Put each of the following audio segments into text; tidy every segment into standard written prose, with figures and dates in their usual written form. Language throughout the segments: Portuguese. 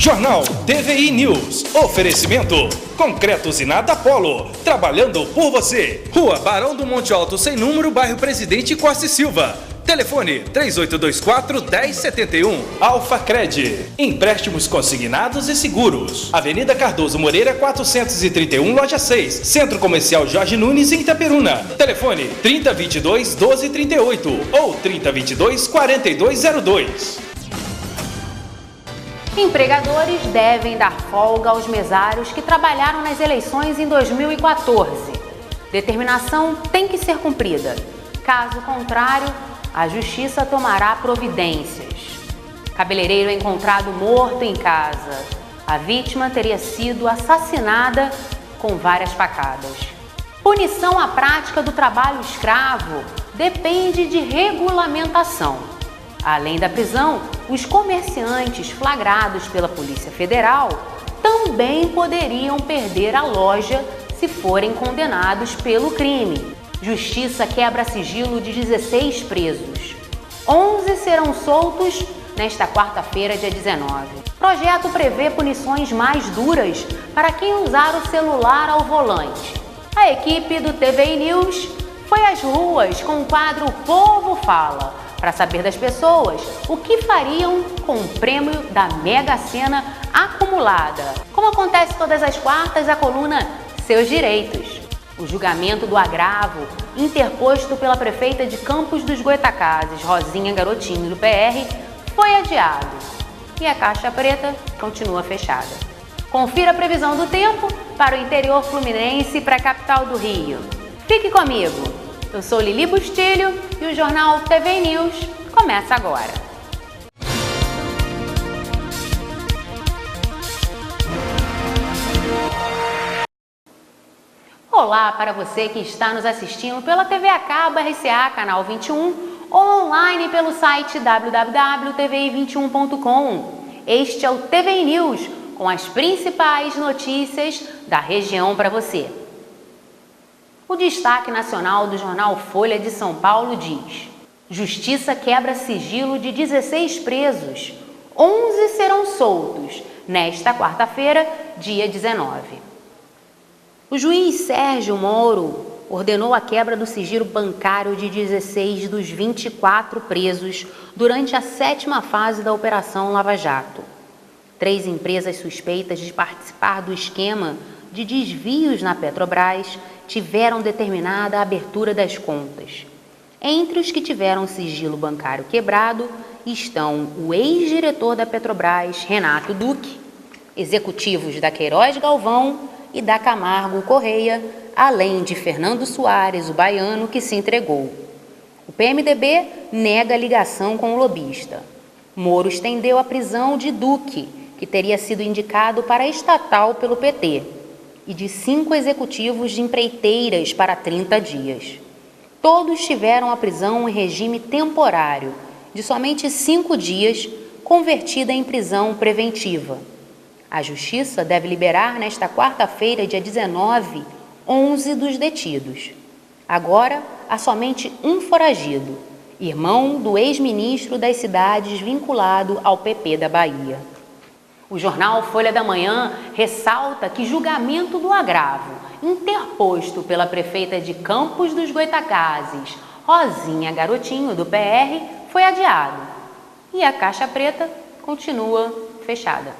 Jornal TVI News. Oferecimento Concreto Usinada Polo. Trabalhando por você. Rua Barão do Monte Alto, sem número, bairro Presidente Costa e Silva. Telefone 3824-1071. Alfacred. Empréstimos consignados e seguros. Avenida Cardoso Moreira 431, loja 6. Centro Comercial Jorge Nunes, em Itaperuna. Telefone 3022-1238 ou 3022-4202. Empregadores devem dar folga aos mesários que trabalharam nas eleições em 2014. Determinação tem que ser cumprida. Caso contrário, a Justiça tomará providências. Cabeleireiro é encontrado morto em casa. A vítima teria sido assassinada com várias facadas. Punição à prática do trabalho escravo depende de regulamentação. Além da prisão, os comerciantes flagrados pela Polícia Federal também poderiam perder a loja se forem condenados pelo crime. Justiça quebra sigilo de 16 presos. 11 serão soltos nesta quarta-feira, dia 19. Projeto prevê punições mais duras para quem usar o celular ao volante. A equipe do TVI News foi às ruas com o quadro O Povo Fala, para saber das pessoas o que fariam com o prêmio da Mega Sena acumulada. Como acontece todas as quartas, a coluna Seus Direitos. O julgamento do agravo interposto pela prefeita de Campos dos Goytacazes, Rosinha Garotinho, do PR, foi adiado. E a Caixa Preta continua fechada. Confira a previsão do tempo para o interior fluminense e para a capital do Rio. Fique comigo! Eu sou Lili Bustilho e o Jornal TVI News começa agora. Olá para você que está nos assistindo pela TV a cabo RCA, canal 21, ou online pelo site www.tvi21.com. Este é o TVI News, com as principais notícias da região para você. O destaque nacional do jornal Folha de São Paulo diz: Justiça quebra sigilo de 16 presos. 11 serão soltos nesta quarta-feira, dia 19. O juiz Sérgio Moro ordenou a quebra do sigilo bancário de 16 dos 24 presos durante a 7ª fase da Operação Lava Jato. 3 empresas suspeitas de participar do esquema de desvios na Petrobras tiveram determinada a abertura das contas. Entre os que tiveram sigilo bancário quebrado estão o ex-diretor da Petrobras, Renato Duque, executivos da Queiroz Galvão e da Camargo Correia, além de Fernando Soares, o baiano, que se entregou. O PMDB nega a ligação com o lobista. Moro estendeu a prisão de Duque, que teria sido indicado para a estatal pelo PT, e de 5 executivos de empreiteiras para 30 dias. Todos tiveram a prisão em regime temporário, de somente 5 dias, convertida em prisão preventiva. A Justiça deve liberar nesta quarta-feira, dia 19, 11 dos detidos. Agora, há somente um foragido, irmão do ex-ministro das Cidades vinculado ao PP da Bahia. O jornal Folha da Manhã ressalta que julgamento do agravo, interposto pela prefeita de Campos dos Goytacazes, Rosinha Garotinho, do PR, foi adiado. E a Caixa Preta continua fechada.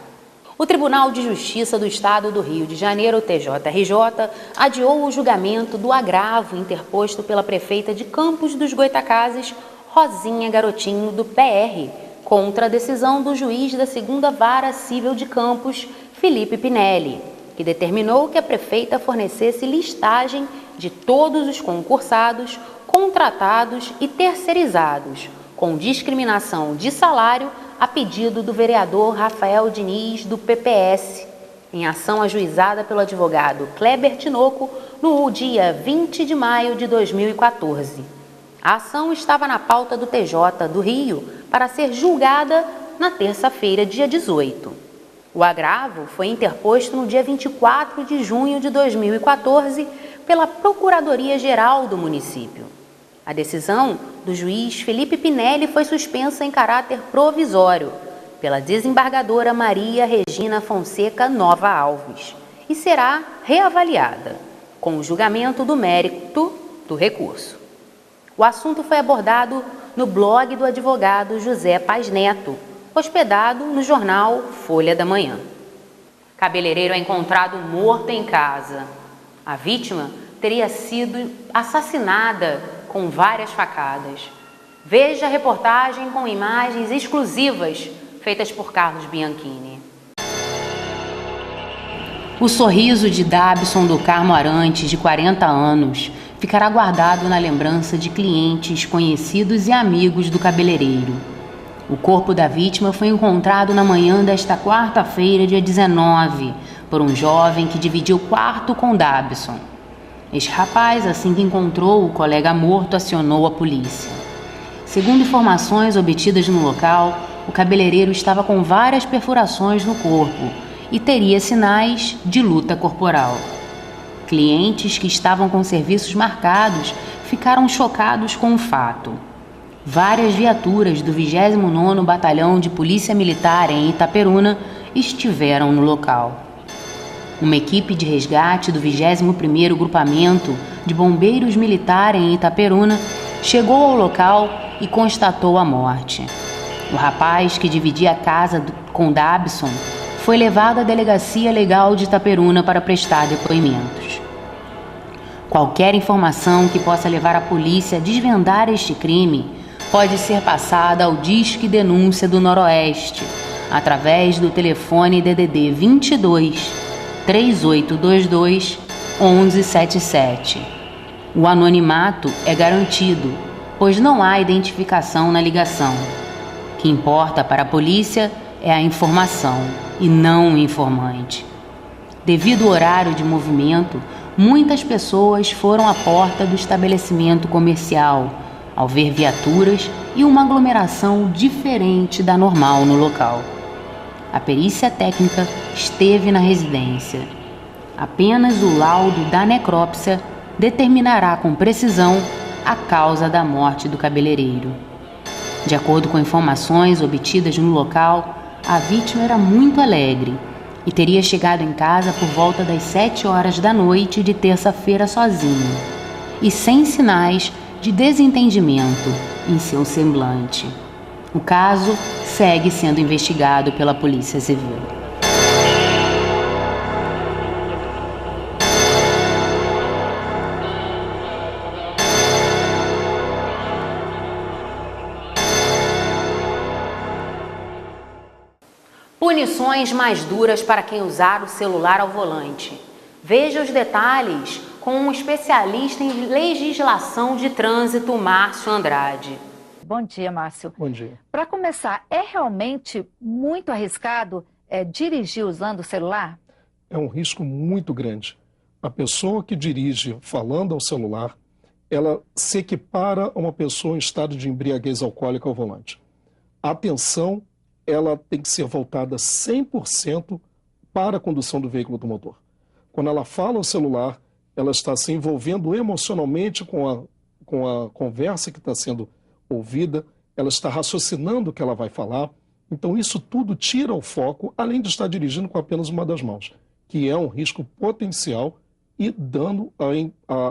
O Tribunal de Justiça do Estado do Rio de Janeiro, TJRJ, adiou o julgamento do agravo interposto pela prefeita de Campos dos Goytacazes, Rosinha Garotinho, do PR, contra a decisão do juiz da 2ª Vara Civil de Campos, Felipe Pinelli, que determinou que a prefeita fornecesse listagem de todos os concursados, contratados e terceirizados, com discriminação de salário a pedido do vereador Rafael Diniz, do PPS, em ação ajuizada pelo advogado Kleber Tinoco no dia 20 de maio de 2014. A ação estava na pauta do TJ do Rio para ser julgada na terça-feira, dia 18. O agravo foi interposto no dia 24 de junho de 2014 pela Procuradoria-Geral do município. A decisão do juiz Felipe Pinelli foi suspensa em caráter provisório, pela desembargadora Maria Regina Fonseca Nova Alves e será reavaliada com o julgamento do mérito do recurso. O assunto foi abordado no blog do advogado José Paz Neto, hospedado no jornal Folha da Manhã. Cabeleireiro é encontrado morto em casa. A vítima teria sido assassinada com várias facadas. Veja a reportagem com imagens exclusivas feitas por Carlos Bianchini. O sorriso de Dabson do Carmo Arantes, de 40 anos, ficará guardado na lembrança de clientes, conhecidos e amigos do cabeleireiro. O corpo da vítima foi encontrado na manhã desta quarta-feira, dia 19, por um jovem que dividiu quarto com Dabson. Este rapaz, assim que encontrou o colega morto, acionou a polícia. Segundo informações obtidas no local, o cabeleireiro estava com várias perfurações no corpo e teria sinais de luta corporal. Clientes que estavam com serviços marcados ficaram chocados com o fato. Várias viaturas do 29º Batalhão de Polícia Militar em Itaperuna estiveram no local. Uma equipe de resgate do 21º Grupamento de Bombeiros Militar em Itaperuna chegou ao local e constatou a morte. O rapaz, que dividia a casa com Dabson, foi levado à Delegacia Legal de Itaperuna para prestar depoimentos. Qualquer informação que possa levar a polícia a desvendar este crime pode ser passada ao Disque Denúncia do Noroeste, através do telefone DDD 22 3822 1177. O anonimato é garantido, pois não há identificação na ligação. O que importa para a polícia é a informação e não o informante. Devido ao horário de movimento, muitas pessoas foram à porta do estabelecimento comercial ao ver viaturas e uma aglomeração diferente da normal no local. A perícia técnica esteve na residência. Apenas o laudo da necrópsia determinará com precisão a causa da morte do cabeleireiro. De acordo com informações obtidas no local, a vítima era muito alegre e teria chegado em casa por volta das 7 horas da noite de terça-feira sozinho e sem sinais de desentendimento em seu semblante. O caso segue sendo investigado pela Polícia Civil. Punições mais duras para quem usar o celular ao volante. Veja os detalhes com um especialista em legislação de trânsito, Márcio Andrade. Bom dia, Márcio. Bom dia. Para começar, é realmente muito arriscado dirigir usando o celular? É um risco muito grande. A pessoa que dirige falando ao celular, ela se equipara a uma pessoa em estado de embriaguez alcoólica ao volante. A atenção, ela tem que ser voltada 100% para a condução do veículo automotor. Quando ela fala ao celular, ela está se envolvendo emocionalmente com a conversa que está sendo ouvida, ela está raciocinando o que ela vai falar. Então isso tudo tira o foco, além de estar dirigindo com apenas uma das mãos, que é um risco potencial e dando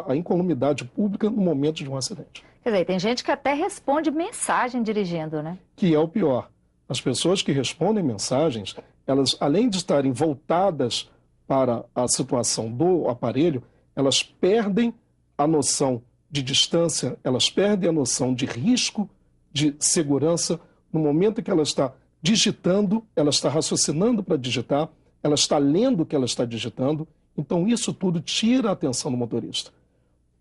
a incolumidade pública no momento de um acidente. Quer dizer, tem gente que até responde mensagem dirigindo, né? Que é o pior. As pessoas que respondem mensagens, elas, além de estarem voltadas para a situação do aparelho, elas perdem a noção de distância, elas perdem a noção de risco, de segurança. No momento em que ela está digitando, ela está raciocinando para digitar, ela está lendo o que ela está digitando. Então isso tudo tira a atenção do motorista.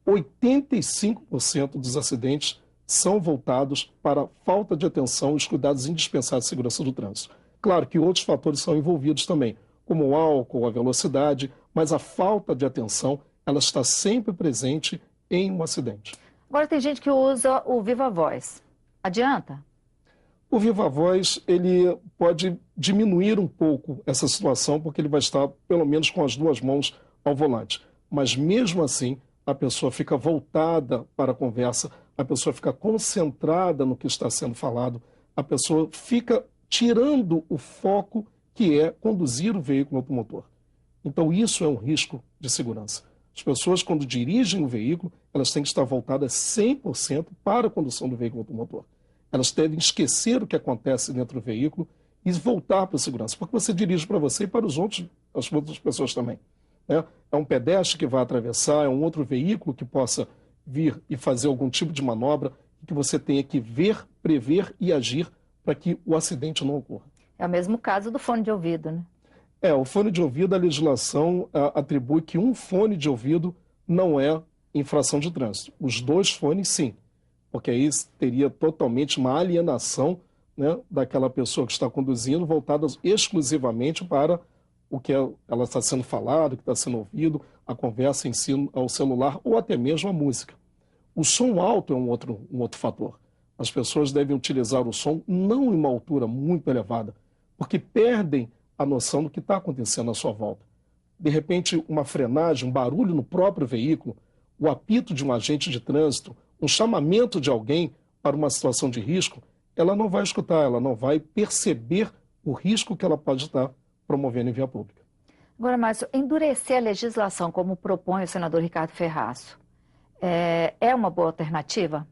85% dos acidentes são voltados para a falta de atenção e os cuidados indispensáveis de segurança do trânsito. Claro que outros fatores são envolvidos também, como o álcool, a velocidade, mas a falta de atenção, ela está sempre presente em um acidente. Agora tem gente que usa o Viva Voz. Adianta? O Viva Voz, ele pode diminuir um pouco essa situação, porque ele vai estar, pelo menos, com as duas mãos ao volante. Mas, mesmo assim, a pessoa fica voltada para a conversa, a pessoa fica concentrada no que está sendo falado, a pessoa fica tirando o foco que é conduzir o veículo automotor. Então isso é um risco de segurança. As pessoas, quando dirigem o veículo, elas têm que estar voltadas 100% para a condução do veículo automotor. Elas devem esquecer o que acontece dentro do veículo e voltar para a segurança, porque você dirige para você e para as outras pessoas também, né? É um pedestre que vai atravessar, é um outro veículo que possa vir e fazer algum tipo de manobra, que você tenha que ver, prever e agir para que o acidente não ocorra. É o mesmo caso do fone de ouvido, né? O fone de ouvido, a legislação atribui que um fone de ouvido não é infração de trânsito. Os 2 fones, sim, porque aí teria totalmente uma alienação, né, daquela pessoa que está conduzindo, voltada exclusivamente para o que ela está sendo falado, o que está sendo ouvido, a conversa em si, ao celular ou até mesmo a música. O som alto é um outro fator. As pessoas devem utilizar o som não em uma altura muito elevada, porque perdem a noção do que está acontecendo à sua volta. De repente, uma frenagem, um barulho no próprio veículo, o apito de um agente de trânsito, um chamamento de alguém para uma situação de risco, ela não vai escutar, ela não vai perceber o risco que ela pode estar promovendo em via pública. Agora, Márcio, endurecer a legislação, como propõe o senador Ricardo Ferraço, é uma boa alternativa?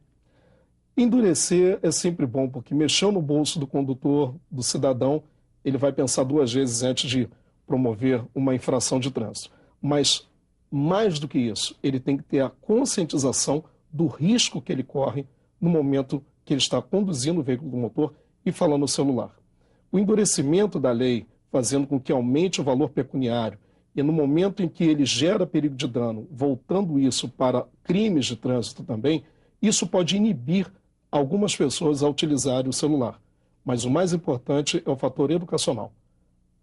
Endurecer é sempre bom, porque mexeu no bolso do condutor, do cidadão, ele vai pensar 2 vezes antes de promover uma infração de trânsito. Mas, mais do que isso, ele tem que ter a conscientização do risco que ele corre no momento que ele está conduzindo o veículo do motor e falando no celular. O endurecimento da lei, fazendo com que aumente o valor pecuniário, e no momento em que ele gera perigo de dano, voltando isso para crimes de trânsito também, isso pode inibir algumas pessoas a utilizarem o celular. Mas o mais importante é o fator educacional.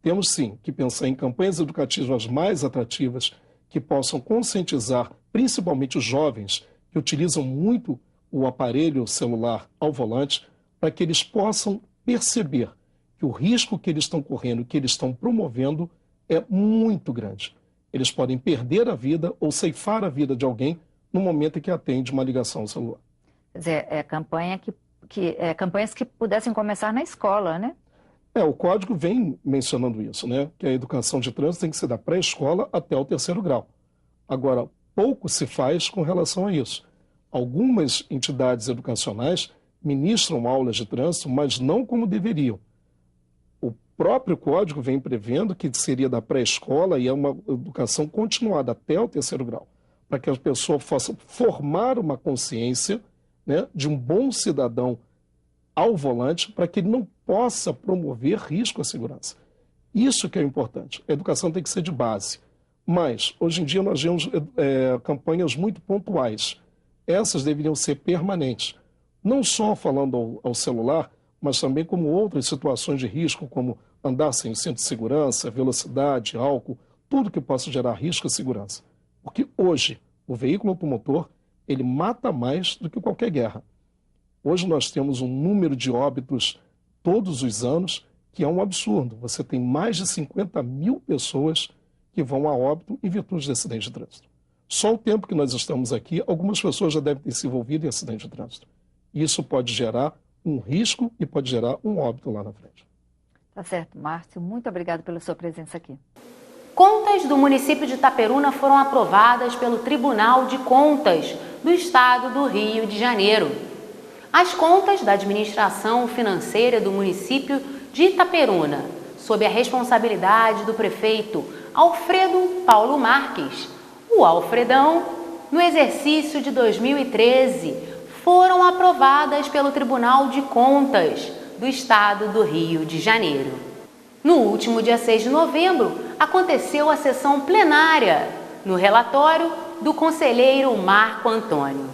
Temos sim que pensar em campanhas educativas mais atrativas que possam conscientizar principalmente os jovens que utilizam muito o aparelho celular ao volante, para que eles possam perceber que o risco que eles estão correndo, que eles estão promovendo, é muito grande. Eles podem perder a vida ou ceifar a vida de alguém no momento em que atende uma ligação ao celular. Quer dizer, campanhas que pudessem começar na escola, né? O Código vem mencionando isso, né? Que a educação de trânsito tem que ser da pré-escola até o 3º grau. Agora, pouco se faz com relação a isso. Algumas entidades educacionais ministram aulas de trânsito, mas não como deveriam. O próprio Código vem prevendo que seria da pré-escola e é uma educação continuada até o 3º grau, para que a pessoa possa formar uma consciência, né, de um bom cidadão ao volante, para que ele não possa promover risco à segurança. Isso que é importante. A educação tem que ser de base. Mas, hoje em dia, nós vemos campanhas muito pontuais. Essas deveriam ser permanentes. Não só falando ao celular, mas também como outras situações de risco, como andar sem o cinto de segurança, velocidade, álcool, tudo que possa gerar risco à segurança. Porque hoje, o veículo automotor, ele mata mais do que qualquer guerra. Hoje nós temos um número de óbitos todos os anos que é um absurdo. Você tem mais de 50 mil pessoas que vão a óbito em virtude de acidente de trânsito. Só o tempo que nós estamos aqui, algumas pessoas já devem ter se envolvido em acidente de trânsito. Isso pode gerar um risco e pode gerar um óbito lá na frente. Tá certo, Márcio. Muito obrigado pela sua presença aqui. Contas do município de Itaperuna foram aprovadas pelo Tribunal de Contas do Estado do Rio de Janeiro. As contas da administração financeira do município de Itaperuna, sob a responsabilidade do prefeito Alfredo Paulo Marques, o Alfredão, no exercício de 2013, foram aprovadas pelo Tribunal de Contas do Estado do Rio de Janeiro. No último dia 6 de novembro, aconteceu a sessão plenária, no relatório do conselheiro Marco Antônio.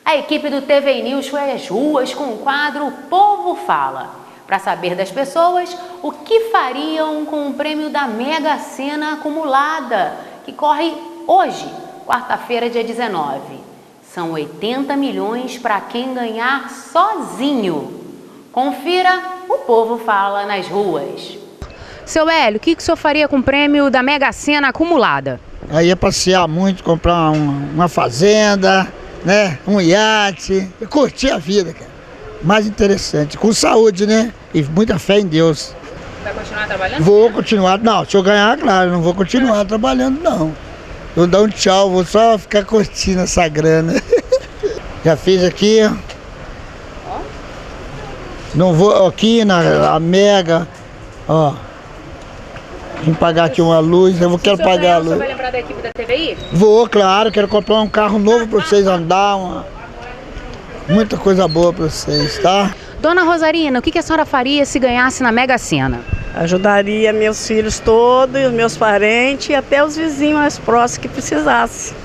A equipe do TV News foi às ruas com o quadro O Povo Fala, para saber das pessoas o que fariam com o prêmio da Mega Sena acumulada, que corre hoje, quarta-feira, dia 19. São 80 milhões para quem ganhar sozinho. Confira O Povo Fala nas ruas. Seu Hélio, o que o senhor faria com o prêmio da Mega Sena acumulada? Aí ia passear muito, comprar uma fazenda, né, um iate, curtir a vida, cara. mais interessante. Com saúde, né? E muita fé em Deus. Vai continuar trabalhando? Vou continuar. Não, se eu ganhar, claro, não vou continuar trabalhando, não. Vou dar um tchau, vou só ficar curtindo essa grana. Já fiz aqui. Ó. Não vou aqui na Mega, ó. Vim pagar aqui uma luz, quero pagar a luz. Você vai lembrar da equipe da TVI? Vou, claro, quero comprar um carro novo para vocês andar, muita coisa boa para vocês, tá? Dona Rosarina, o que a senhora faria se ganhasse na Mega Sena? Ajudaria meus filhos todos, meus parentes e até os vizinhos mais próximos que precisassem.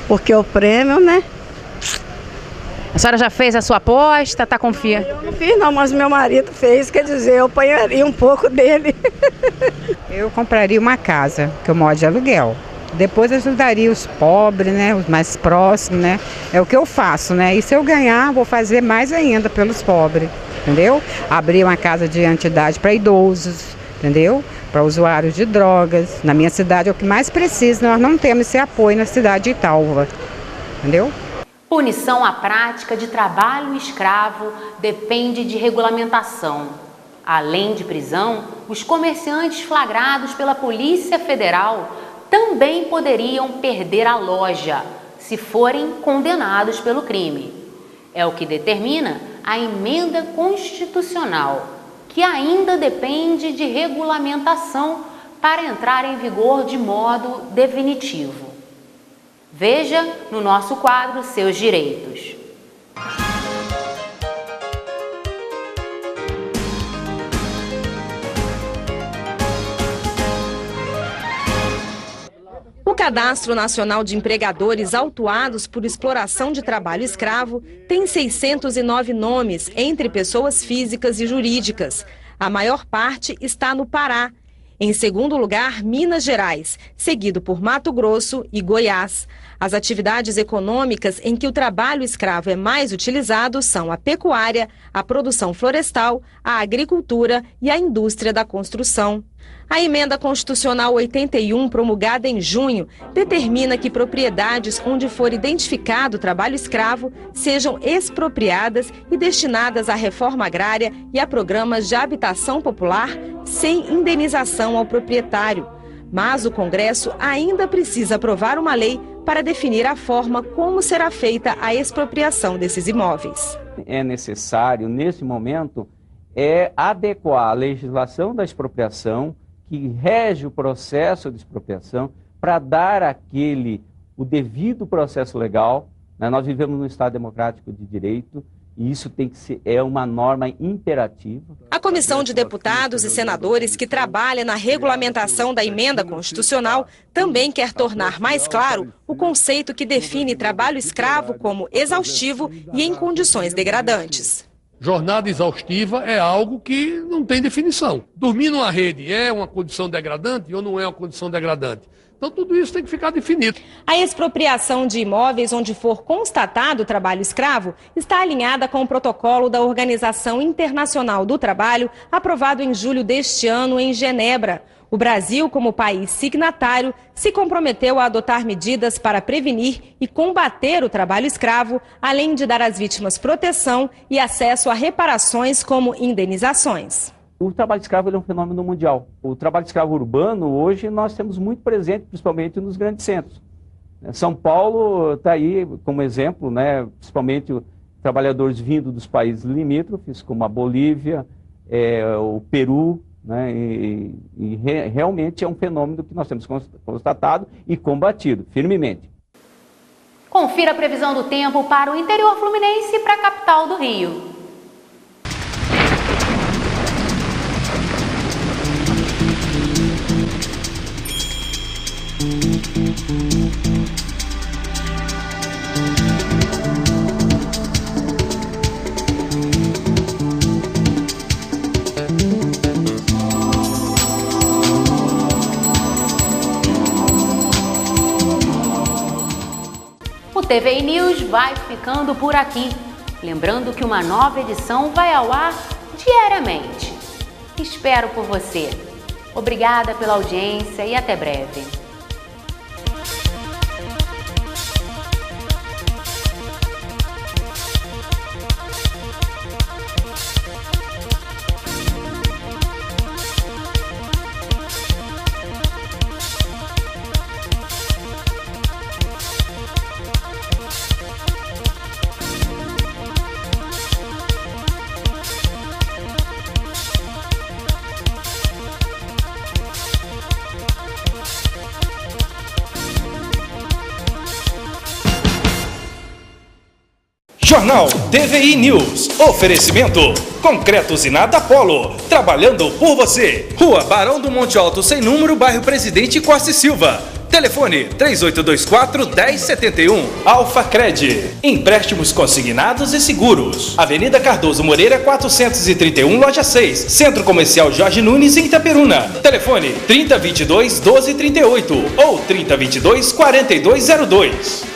Porque o prêmio, né? A senhora já fez a sua aposta, tá confiando? Eu não fiz não, mas meu marido fez, quer dizer, eu apanharia um pouco dele. Eu compraria uma casa, que eu moro de aluguel. Depois ajudaria os pobres, né, os mais próximos, né? É o que eu faço, né? E se eu ganhar, vou fazer mais ainda pelos pobres, entendeu? Abrir uma casa de entidade para idosos, entendeu? Para usuários de drogas. Na minha cidade é o que mais precisa, nós não temos esse apoio na cidade de Italva, entendeu? Punição à prática de trabalho escravo depende de regulamentação. Além de prisão, os comerciantes flagrados pela Polícia Federal também poderiam perder a loja, se forem condenados pelo crime. É o que determina a emenda constitucional, que ainda depende de regulamentação para entrar em vigor de modo definitivo. Veja no nosso quadro Seus Direitos. O Cadastro Nacional de Empregadores autuados por exploração de trabalho escravo tem 609 nomes entre pessoas físicas e jurídicas. A maior parte está no Pará. Em segundo lugar, Minas Gerais, seguido por Mato Grosso e Goiás. As atividades econômicas em que o trabalho escravo é mais utilizado são a pecuária, a produção florestal, a agricultura e a indústria da construção. A Emenda Constitucional 81, promulgada em junho, determina que propriedades onde for identificado o trabalho escravo sejam expropriadas e destinadas à reforma agrária e a programas de habitação popular sem indenização ao proprietário. Mas o Congresso ainda precisa aprovar uma lei para definir a forma como será feita a expropriação desses imóveis. É necessário, nesse momento, adequar a legislação da expropriação que rege o processo de expropriação para dar o devido processo legal. Nós vivemos num Estado democrático de direito e isso tem que ser uma norma imperativa. A Comissão de Deputados e Senadores que trabalha na regulamentação da Emenda Constitucional também quer tornar mais claro o conceito que define trabalho escravo como exaustivo e em condições degradantes. Jornada exaustiva é algo que não tem definição. Dormir numa rede é uma condição degradante ou não é uma condição degradante? Então tudo isso tem que ficar definido. A expropriação de imóveis onde for constatado o trabalho escravo está alinhada com o protocolo da Organização Internacional do Trabalho, aprovado em julho deste ano em Genebra. O Brasil, como país signatário, se comprometeu a adotar medidas para prevenir e combater o trabalho escravo, além de dar às vítimas proteção e acesso a reparações como indenizações. O trabalho escravo é um fenômeno mundial. O trabalho escravo urbano, hoje, nós temos muito presente, principalmente nos grandes centros. São Paulo está aí como exemplo, né? Principalmente trabalhadores vindo dos países limítrofes, como a Bolívia, o Peru, né? E realmente é um fenômeno que nós temos constatado e combatido firmemente. Confira a previsão do tempo para o interior fluminense e para a capital do Rio. O TVI News vai ficando por aqui. Lembrando que uma nova edição vai ao ar diariamente. Espero por você. Obrigada pela audiência e até breve. Jornal TVI News. Oferecimento. Concreto Usinada Polo. Trabalhando por você. Rua Barão do Monte Alto, sem número, bairro Presidente Costa e Silva. Telefone 3824-1071. Alfacred. Empréstimos consignados e seguros. Avenida Cardoso Moreira 431, loja 6. Centro Comercial Jorge Nunes, em Itaperuna. Telefone 3022-1238 ou 3022-4202.